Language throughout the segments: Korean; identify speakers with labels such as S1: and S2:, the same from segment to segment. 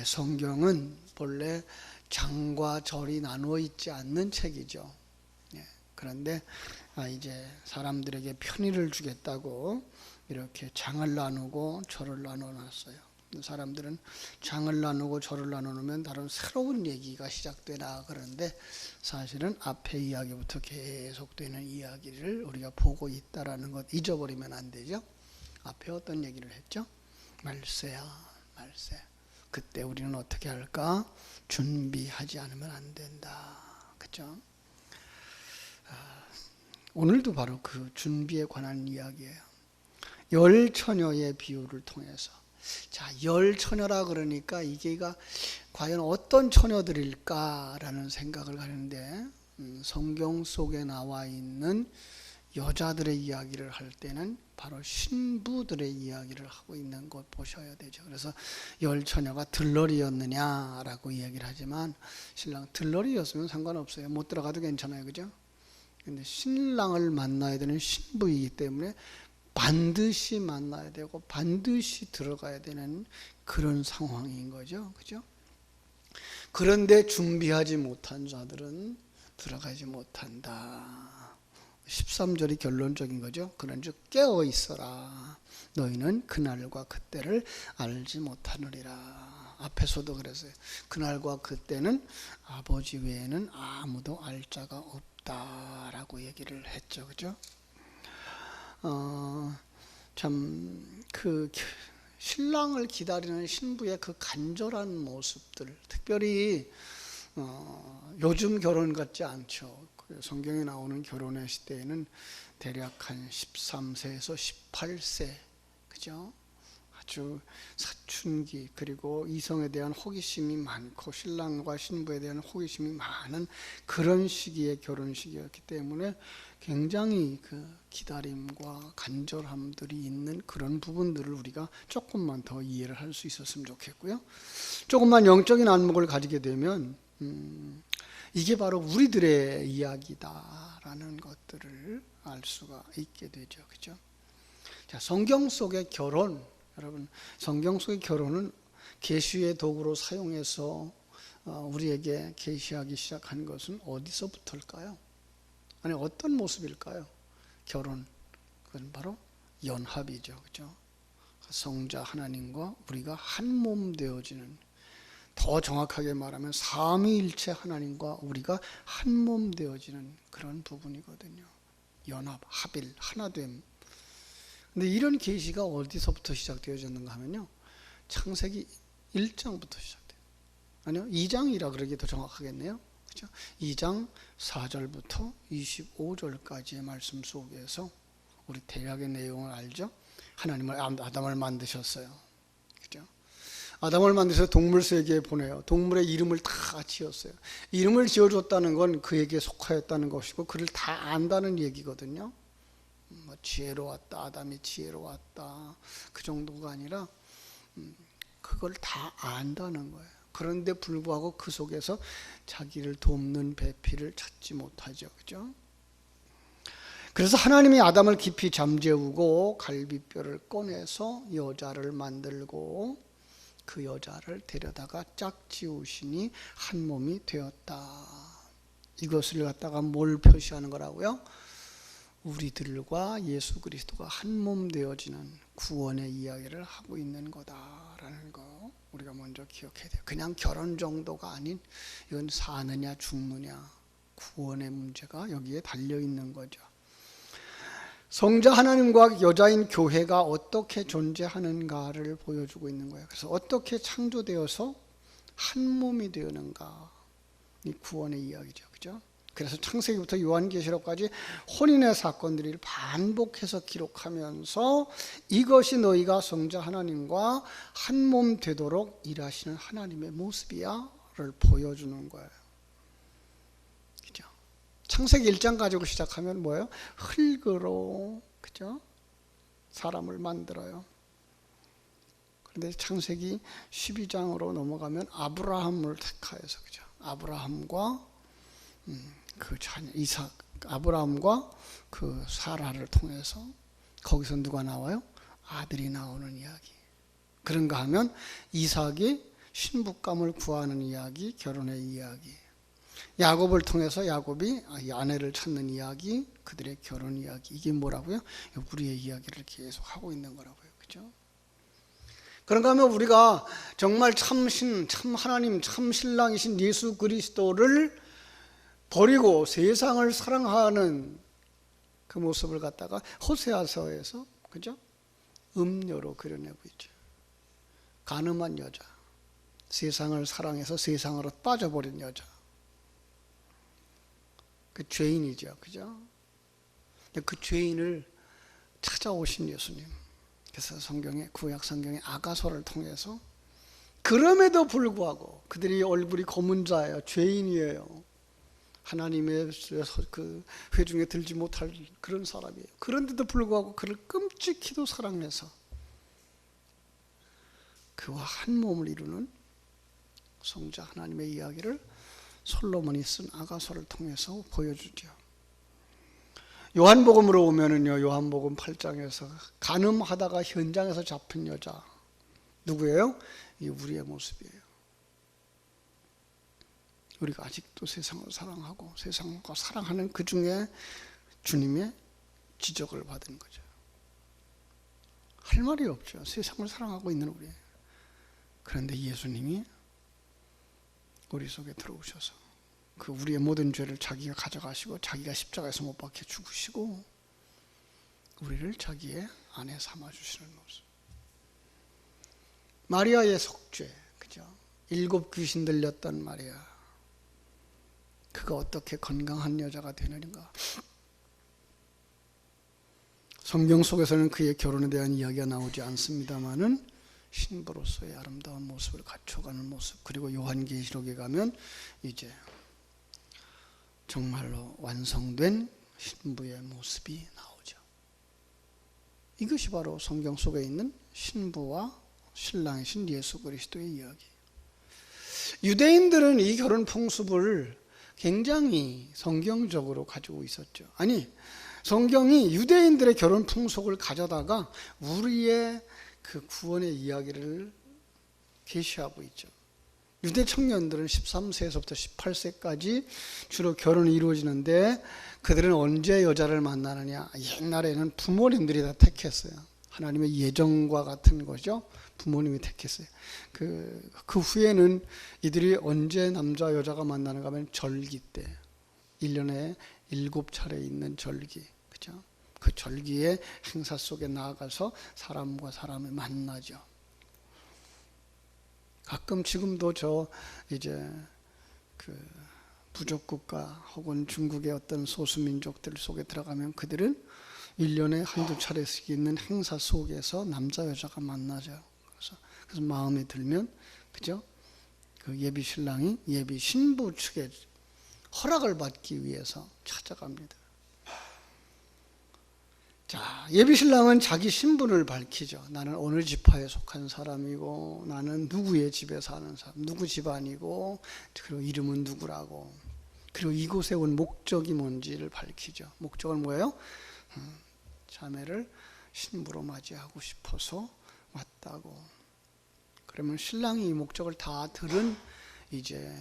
S1: 성경은 본래 장과 절이 나누어 있지 않는 책이죠. 그런데 이제 사람들에게 편의를 주겠다고 이렇게 장을 나누고 절을 나눠 놨어요. 사람들은 장을 나누고 절을 나눠 놓으면 다른 새로운 얘기가 시작되나 그런데 사실은 앞에 이야기부터 계속되는 이야기를 우리가 보고 있다라는 것 잊어버리면 안 되죠. 앞에 어떤 얘기를 했죠? 말세야, 말세. 그때 우리는 어떻게 할까? 준비하지 않으면 안 된다. 그렇죠? 오늘도 바로 그 준비에 관한 이야기예요. 열 처녀의 비유를 통해서. 자, 열 처녀라 그러니까 이게가 과연 어떤 처녀들일까라는 생각을 하는데 성경 속에 나와 있는 여자들의 이야기를 할 때는 바로 신부들의 이야기를 하고 있는 것 보셔야 되죠. 그래서 열 처녀가 들러리였느냐라고 이야기를 하지만 신랑 들러리였으면 상관없어요. 못 들어가도 괜찮아요. 그죠? 근데 신랑을 만나야 되는 신부이기 때문에 반드시 만나야 되고 반드시 들어가야 되는 그런 상황인 거죠. 그죠? 그런데 준비하지 못한 자들은 들어가지 못한다. 13절이 결론적인 거죠. 그런즉 깨어 있어라. 너희는 그날과 그때를 알지 못하느니라. 앞에서도 그랬어요. 그날과 그때는 아버지 외에는 아무도 알 자가 없다라고 얘기를 했죠. 그죠? 참 그 신랑을 기다리는 신부의 그 간절한 모습들, 특별히 요즘 결혼 같지 않죠. 성경에 나오는 결혼의 시대에는 대략 한 13세에서 18세, 그죠? 아주 사춘기, 그리고 이성에 대한 호기심이 많고 신랑과 신부에 대한 호기심이 많은 그런 시기의 결혼식이었기 때문에 굉장히 그 기다림과 간절함들이 있는 그런 부분들을 우리가 조금만 더 이해를 할 수 있었으면 좋겠고요. 조금만 영적인 안목을 가지게 되면 이게 바로 우리들의 이야기다라는 것들을 알 수가 있게 되죠. 그죠? 자, 성경 속의 결혼, 여러분, 성경 속의 결혼은 계시의 도구로 사용해서 우리에게 계시하기 시작한 것은 어디서부터일까요? 아니, 어떤 모습일까요? 결혼, 그건 바로 연합이죠. 그죠? 성자 하나님과 우리가 한 몸 되어지는, 더 정확하게 말하면 삼위일체 하나님과 우리가 한 몸 되어지는 그런 부분이거든요. 연합, 합일, 하나됨. 근데 이런 계시가 어디서부터 시작되어졌는가 하면요, 창세기 1장부터 시작돼요. 아니요, 2장이라 그러기 더 정확하겠네요. 그렇죠? 2장 4절부터 25절까지의 말씀 속에서 우리 대략의 내용을 알죠? 하나님은 아담을 만드셨어요. 그죠? 아담을 만드셔서 동물 세계에 보내요. 동물의 이름을 다 지었어요. 이름을 지어줬다는 건 그에게 속하였다는 것이고 그를 다 안다는 얘기거든요. 뭐 지혜로웠다, 아담이 지혜로웠다, 그 정도가 아니라 그걸 다 안다는 거예요. 그런데 불구하고 그 속에서 자기를 돕는 배필을 찾지 못하죠. 그죠? 그래서 하나님이 아담을 깊이 잠재우고 갈비뼈를 꺼내서 여자를 만들고 그 여자를 데려다가 짝지우시니 한 몸이 되었다. 이것을 갖다가 뭘 표시하는 거라고요? 우리들과 예수 그리스도가 한 몸 되어지는 구원의 이야기를 하고 있는 거다라는 거 우리가 먼저 기억해야 돼요. 그냥 결혼 정도가 아닌 이건 사느냐 죽느냐 구원의 문제가 여기에 달려 있는 거죠. 성자 하나님과 여자인 교회가 어떻게 존재하는가를 보여주고 있는 거예요. 그래서 어떻게 창조되어서 한 몸이 되는가, 이 구원의 이야기죠. 그죠? 그래서 창세기부터 요한계시록까지 혼인의 사건들을 반복해서 기록하면서 이것이 너희가 성자 하나님과 한 몸 되도록 일하시는 하나님의 모습이야를 보여주는 거예요. 그죠? 창세기 1장 가지고 시작하면 뭐예요? 흙으로, 그죠? 사람을 만들어요. 그런데 창세기 12장으로 넘어가면 아브라함을 택하여서, 그죠? 아브라함과 그 자녀 이삭, 아브라함과 그 사라를 통해서 거기서 누가 나와요? 아들이 나오는 이야기. 그런가 하면 이삭이 신부감을 구하는 이야기, 결혼의 이야기. 야곱을 통해서 야곱이 아내를 찾는 이야기, 그들의 결혼 이야기. 이게 뭐라고요? 우리의 이야기를 계속 하고 있는 거라고요. 그죠? 그런가 하면 우리가 정말 참 하나님, 참 신랑이신 예수 그리스도를 버리고 세상을 사랑하는 그 모습을 갖다가 호세아서에서, 그죠? 음녀로 그려내고 있죠. 간음한 여자, 세상을 사랑해서 세상으로 빠져버린 여자, 그 죄인이죠, 그죠? 그 죄인을 찾아오신 예수님. 그래서 성경에, 구약 성경의 아가서를 통해서 그럼에도 불구하고 그들이 얼굴이 검은 자예요, 죄인이에요. 하나님의 그 회중에 들지 못할 그런 사람이에요. 그런데도 불구하고 그를 끔찍히도 사랑해서 그와 한 몸을 이루는 성자 하나님의 이야기를 솔로몬이 쓴 아가서를 통해서 보여주죠. 요한복음으로 오면은요, 요한복음 8장에서 간음하다가 현장에서 잡힌 여자 누구예요? 이 우리의 모습이에요. 우리가 아직도 세상을 사랑하고 세상과 사랑하는 그 중에 주님의 지적을 받은 거죠. 할 말이 없죠. 세상을 사랑하고 있는 우리. 그런데 예수님이 우리 속에 들어오셔서 그 우리의 모든 죄를 자기가 가져가시고 자기가 십자가에서 못 박혀 죽으시고 우리를 자기의 아내 삼아 주시는 모습. 마리아의 속죄, 그죠? 7 귀신 들렸던 마리아. 그가 어떻게 건강한 여자가 되느냐. 성경 속에서는 그의 결혼에 대한 이야기가 나오지 않습니다만은 신부로서의 아름다운 모습을 갖춰가는 모습, 그리고 요한계시록에 가면 이제 정말로 완성된 신부의 모습이 나오죠. 이것이 바로 성경 속에 있는 신부와 신랑이신 예수 그리스도의 이야기. 유대인들은 이 결혼 풍습을 굉장히 성경적으로 가지고 있었죠. 아니, 성경이 유대인들의 결혼 풍속을 가져다가 우리의 그 구원의 이야기를 계시하고 있죠. 유대 청년들은 13세에서부터 18세까지 주로 결혼이 이루어지는데 그들은 언제 여자를 만나느냐? 옛날에는 부모님들이 다 택했어요. 하나님의 예정과 같은 거죠. 부모님이 택했어요. 그 후에는 이들이 언제 남자 여자가 만나는가 하면 절기 때, 1년에 7차례 있는 절기, 그죠? 그 절기의 행사 속에 나아가서 사람과 사람을 만나죠. 가끔 지금도 이제 그 부족국가 혹은 중국의 어떤 소수민족들 속에 들어가면 그들은 1년에 한두 차례씩 있는 행사 속에서 남자 여자가 만나죠. 그래서 마음에 들면, 그죠? 그 예비 신랑이 예비 신부 측에 허락을 받기 위해서 찾아갑니다. 자, 예비 신랑은 자기 신분을 밝히죠. 나는 어느 지파에 속한 사람이고, 나는 누구의 집에 사는 사람, 누구 집안이고, 그리고 이름은 누구라고, 그리고 이곳에 온 목적이 뭔지를 밝히죠. 목적은 뭐예요? 자매를 신부로 맞이하고 싶어서 왔다고. 그러면 신랑이 이 목적을 다 들은 이제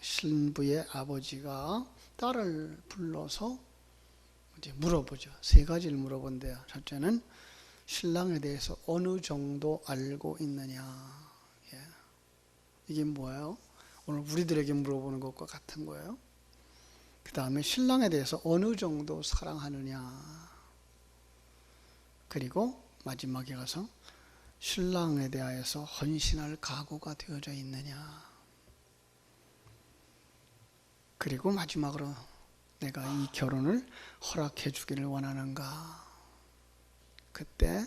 S1: 신부의 아버지가 딸을 불러서 이제 물어보죠. 3가지를 물어본대요. 첫째는 신랑에 대해서 어느 정도 알고 있느냐. 예. 이게 뭐예요? 오늘 우리들에게 물어보는 것과 같은 거예요. 그 다음에 신랑에 대해서 어느 정도 사랑하느냐. 그리고 마지막에 가서 신랑에 대하여서 헌신할 각오가 되어져 있느냐. 그리고 마지막으로 내가 이 결혼을 허락해 주기를 원하는가. 그때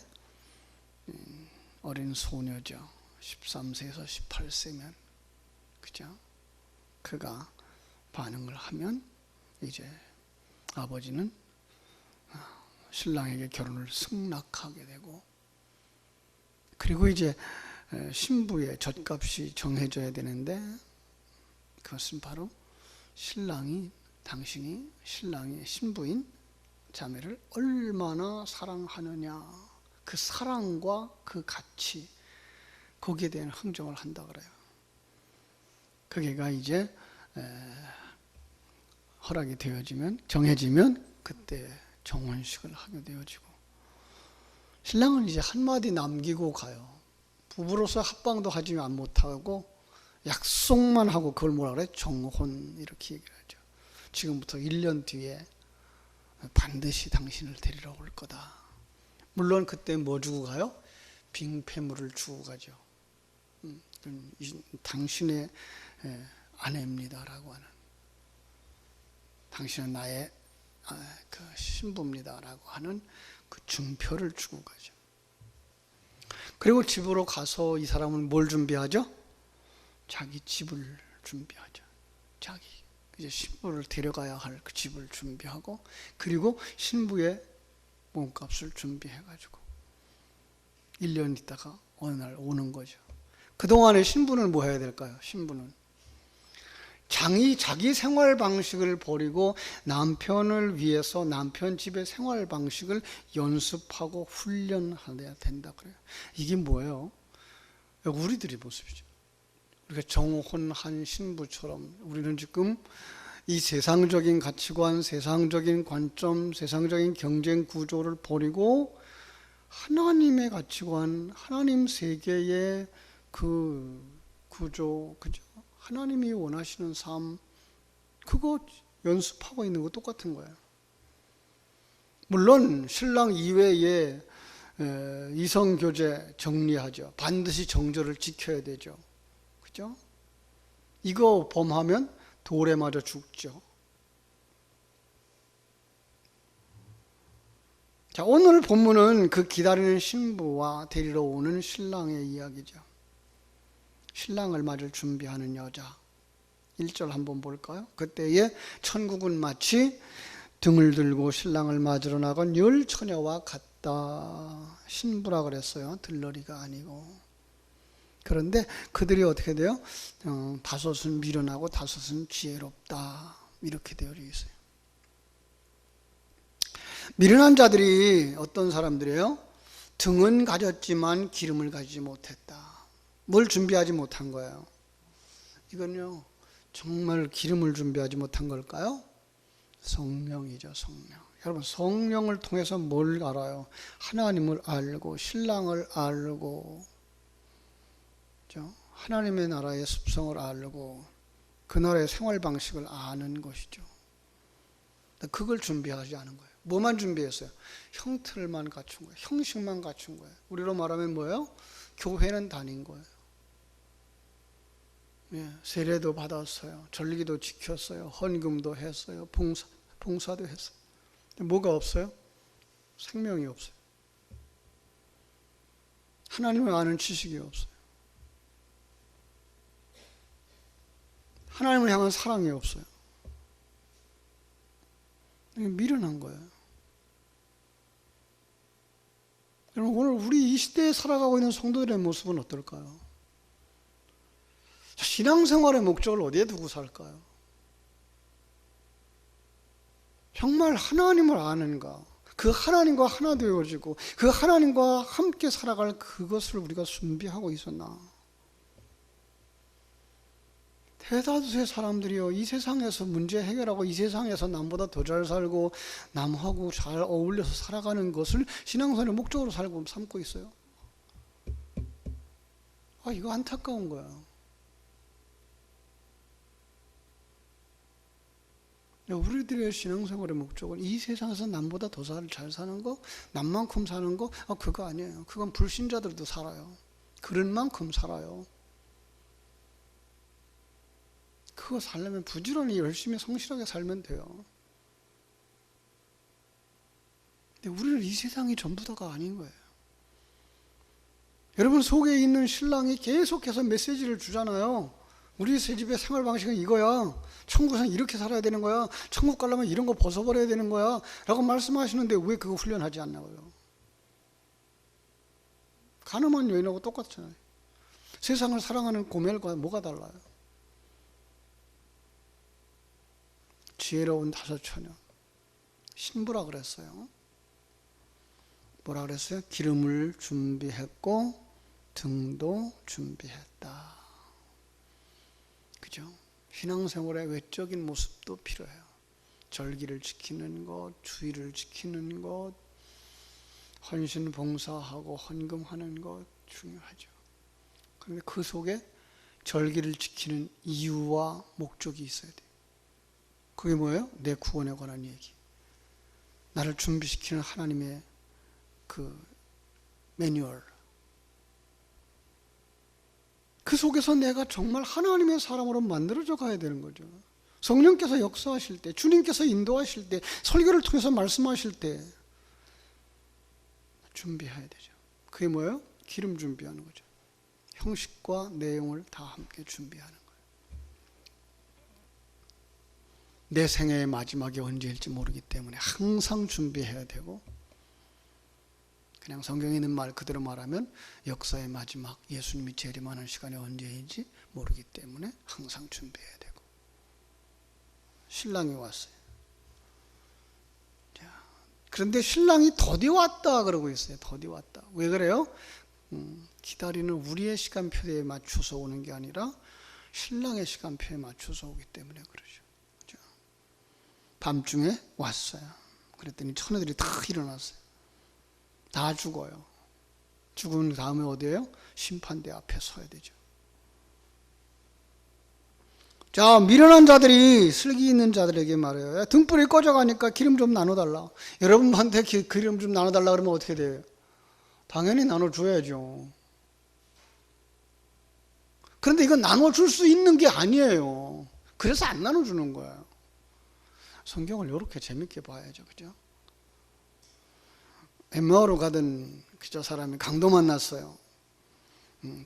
S1: 어린 소녀죠. 13세에서 18세면, 그죠? 그가 반응을 하면 이제 아버지는 신랑에게 결혼을 승낙하게 되고, 그리고 이제 신부의 젖값이 정해져야 되는데 그것은 바로 당신이 신랑의 신부인 자매를 얼마나 사랑하느냐, 그 사랑과 그 가치, 거기에 대한 흥정을 한다 그래요. 그게가 이제 허락이 되어지면, 정해지면 그때 정혼식을 하게 되어지고, 신랑은 이제 한마디 남기고 가요. 부부로서 합방도 하지 못하고 약속만 하고, 그걸 뭐라 그래? 정혼, 이렇게 얘기를 하죠. 지금부터 1년 뒤에 반드시 당신을 데리러 올 거다. 물론 그때 뭐 주고 가요? 빙패물을 주고 가죠. 당신의 아내입니다라고 하는, 당신은 나의 그 신부입니다라고 하는 그 증표를 주고 가죠. 그리고 집으로 가서 이 사람은 뭘 준비하죠? 자기 집을 준비하죠. 자기 이제 신부를 데려가야 할 그 집을 준비하고, 그리고 신부의 몸값을 준비해가지고 1년 있다가 어느 날 오는 거죠. 그동안에 신부는 뭐 해야 될까요? 신부는 자기 생활 방식을 버리고 남편을 위해서 남편 집의 생활 방식을 연습하고 훈련해야 된다 그래요. 이게 뭐예요? 우리들의 모습이죠. 우리가 정혼한 신부처럼 우리는 지금 이 세상적인 가치관, 세상적인 관점, 세상적인 경쟁 구조를 버리고 하나님의 가치관, 하나님 세계의 그 구조, 그죠? 하나님이 원하시는 삶, 그거 연습하고 있는 거 똑같은 거예요. 물론 신랑 이외에 이성교제 정리하죠. 반드시 정절을 지켜야 되죠. 그죠? 이거 범하면 돌에 맞아 죽죠. 자, 오늘 본문은 그 기다리는 신부와 데리러 오는 신랑의 이야기죠. 신랑을 맞을 준비하는 여자. 1절 한번 볼까요? 그때에 천국은 마치 등을 들고 신랑을 맞으러 나간 열 처녀와 같다. 신부라 그랬어요. 들러리가 아니고. 그런데 그들이 어떻게 돼요? 다섯은 미련하고 다섯은 지혜롭다. 이렇게 되어 있어요. 미련한 자들이 어떤 사람들이에요? 등은 가졌지만 기름을 가지지 못했다. 뭘 준비하지 못한 거예요? 이건요, 정말 기름을 준비하지 못한 걸까요? 성령이죠, 성령. 여러분, 성령을 통해서 뭘 알아요? 하나님을 알고, 신랑을 알고, 그렇죠? 하나님의 나라의 습성을 알고, 그 나라의 생활 방식을 아는 것이죠. 그걸 준비하지 않은 거예요. 뭐만 준비했어요? 형틀만 갖춘 거예요. 형식만 갖춘 거예요. 우리로 말하면 뭐예요? 교회는 다닌 거예요. 예, 세례도 받았어요. 절기도 지켰어요. 헌금도 했어요. 봉사도 했어요. 뭐가 없어요? 생명이 없어요. 하나님을 아는 지식이 없어요. 하나님을 향한 사랑이 없어요. 미련한 거예요. 여러분, 오늘 우리 이 시대에 살아가고 있는 성도들의 모습은 어떨까요? 신앙생활의 목적을 어디에 두고 살까요? 정말 하나님을 아는가? 그 하나님과 하나 되어지고 그 하나님과 함께 살아갈 그것을 우리가 준비하고 있었나? 대다수의 사람들이요, 이 세상에서 문제 해결하고 이 세상에서 남보다 더 잘 살고 남하고 잘 어울려서 살아가는 것을 신앙생활의 목적으로 삼고 있어요. 이거 안타까운 거야. 우리들의 신앙생활의 목적은 이 세상에서 남보다 더 잘 사는 거, 남만큼 사는 거, 그거 아니에요. 그건 불신자들도 살아요. 그런 만큼 살아요. 그거 살려면 부지런히 열심히 성실하게 살면 돼요. 근데 우리는 이 세상이 전부 다가 아닌 거예요. 여러분 속에 있는 신랑이 계속해서 메시지를 주잖아요. 우리 새 집의 생활 방식은 이거야. 천국에서는 이렇게 살아야 되는 거야. 천국 가려면 이런 거 벗어버려야 되는 거야. 라고 말씀하시는데 왜 그거 훈련하지 않냐고요. 가늠한 여인하고 똑같잖아요. 세상을 사랑하는 고멜과 뭐가 달라요? 지혜로운 다섯 처녀. 신부라 그랬어요. 뭐라 그랬어요? 기름을 준비했고 등도 준비했다. 그죠? 신앙생활의 외적인 모습도 필요해요. 절기를 지키는 것, 주의를 지키는 것, 헌신 봉사하고 헌금하는 것 중요하죠. 그런데 그 속에 절기를 지키는 이유와 목적이 있어야 돼요. 그게 뭐예요? 내 구원에 관한 얘기. 나를 준비시키는 하나님의 그 매뉴얼. 그 속에서 내가 정말 하나님의 사람으로 만들어져 가야 되는 거죠. 성령께서 역사하실 때, 주님께서 인도하실 때, 설교를 통해서 말씀하실 때 준비해야 되죠. 그게 뭐예요? 기름 준비하는 거죠. 형식과 내용을 다 함께 준비하는 거예요. 내 생애의 마지막이 언제일지 모르기 때문에 항상 준비해야 되고, 그냥 성경에 있는 말 그대로 말하면 역사의 마지막, 예수님이 재림하는 시간이 언제인지 모르기 때문에 항상 준비해야 되고. 신랑이 왔어요. 자, 그런데 신랑이 더디 왔다 그러고 있어요. 더디 왔다. 왜 그래요? 기다리는 우리의 시간표에 맞춰서 오는 게 아니라 신랑의 시간표에 맞춰서 오기 때문에 그러죠. 그렇죠? 밤중에 왔어요. 그랬더니 처녀들이 다 일어났어요. 다 죽어요. 죽은 다음에 어디예요? 심판대 앞에 서야 되죠. 자, 미련한 자들이 슬기 있는 자들에게 말해요. 등불이 꺼져가니까 기름 좀 나눠달라. 여러분한테 기름 좀 나눠달라 그러면 어떻게 돼요? 당연히 나눠줘야죠. 그런데 이건 나눠줄 수 있는 게 아니에요. 그래서 안 나눠주는 거예요. 성경을 이렇게 재밌게 봐야죠. 그죠? 엠마오로 가던 그저 사람이 강도 만났어요.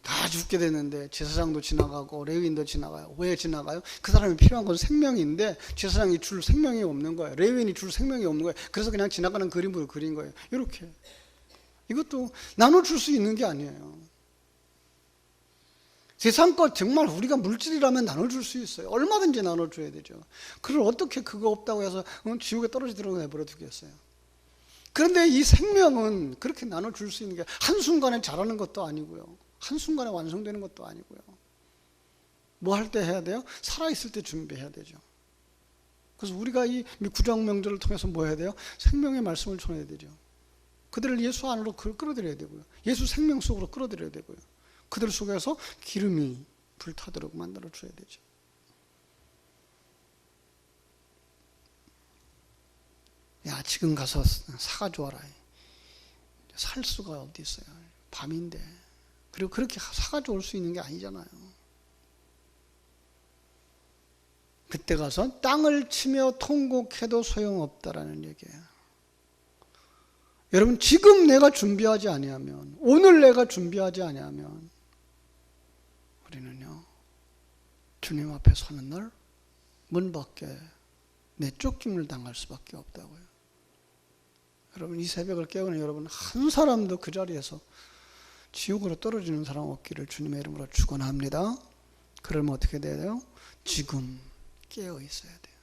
S1: 다 죽게 됐는데 제사장도 지나가고 레위인도 지나가요. 왜 지나가요? 그 사람이 필요한 건 생명인데 제사장이 줄 생명이 없는 거예요. 레위인이 줄 생명이 없는 거예요. 그래서 그냥 지나가는 그림으로 그린 거예요. 이렇게. 이것도 나눠줄 수 있는 게 아니에요. 세상 것 정말 우리가 물질이라면 나눠줄 수 있어요. 얼마든지 나눠줘야 되죠. 그걸 어떻게 그거 없다고 해서 지옥에 떨어지도록 내버려 두겠어요. 그런데 이 생명은 그렇게 나눠줄 수 있는 게 한순간에 자라는 것도 아니고요. 한순간에 완성되는 것도 아니고요. 뭐 할 때 해야 돼요? 살아있을 때 준비해야 되죠. 그래서 우리가 이 구정 명절을 통해서 뭐 해야 돼요? 생명의 말씀을 전해야 되죠. 그들을 예수 안으로 끌어들여야 되고요. 예수 생명 속으로 끌어들여야 되고요. 그들 속에서 기름이 불타도록 만들어줘야 되죠. 야, 지금 가서 사가지고 와라. 살 수가 어디 있어요. 밤인데. 그리고 그렇게 사가지고 올 수 있는 게 아니잖아요. 그때 가서 땅을 치며 통곡해도 소용없다라는 얘기예요. 여러분, 지금 내가 준비하지 아니하면, 오늘 내가 준비하지 아니하면 우리는요, 주님 앞에 서는 날 문 밖에 내쫓김을 당할 수밖에 없다고요. 여러분, 이 새벽을 깨우는 여러분 한 사람도 그 자리에서 지옥으로 떨어지는 사람 없기를 주님의 이름으로 축원합니다. 그러면 어떻게 돼요? 지금 깨어 있어야 돼요.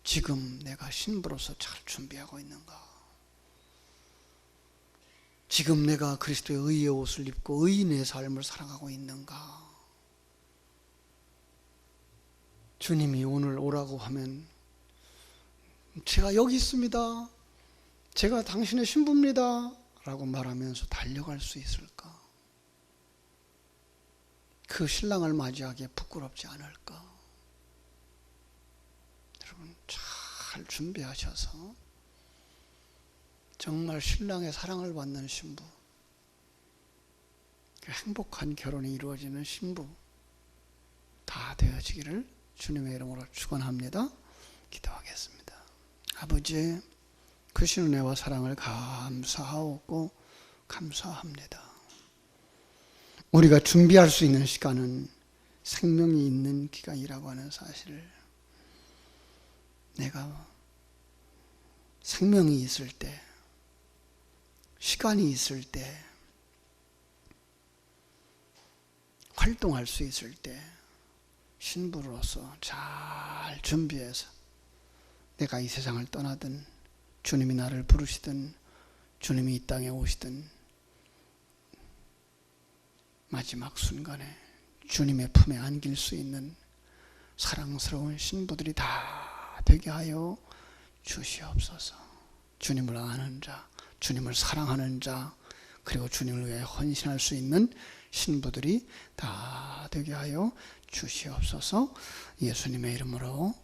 S1: 지금 내가 신부로서 잘 준비하고 있는가? 지금 내가 그리스도의 의의 옷을 입고 의인의 삶을 살아가고 있는가? 주님이 오늘 오라고 하면 제가 여기 있습니다. 제가 당신의 신부입니다. 라고 말하면서 달려갈 수 있을까? 그 신랑을 맞이하기에 부끄럽지 않을까? 여러분, 잘 준비하셔서 정말 신랑의 사랑을 받는 신부, 행복한 결혼이 이루어지는 신부 다 되어지기를 주님의 이름으로 축원합니다. 기도하겠습니다. 아버지, 크신 은혜와 사랑을 감사하고 감사합니다. 우리가 준비할 수 있는 시간은 생명이 있는 기간이라고 하는 사실을, 내가 생명이 있을 때, 시간이 있을 때, 활동할 수 있을 때 신부로서 잘 준비해서 내가 이 세상을 떠나든 주님이 나를 부르시든 주님이 이 땅에 오시든 마지막 순간에 주님의 품에 안길 수 있는 사랑스러운 신부들이 다 되게 하여 주시옵소서. 주님을 아는 자, 주님을 사랑하는 자, 그리고 주님을 위해 헌신할 수 있는 신부들이 다 되게 하여 주시옵소서. 예수님의 이름으로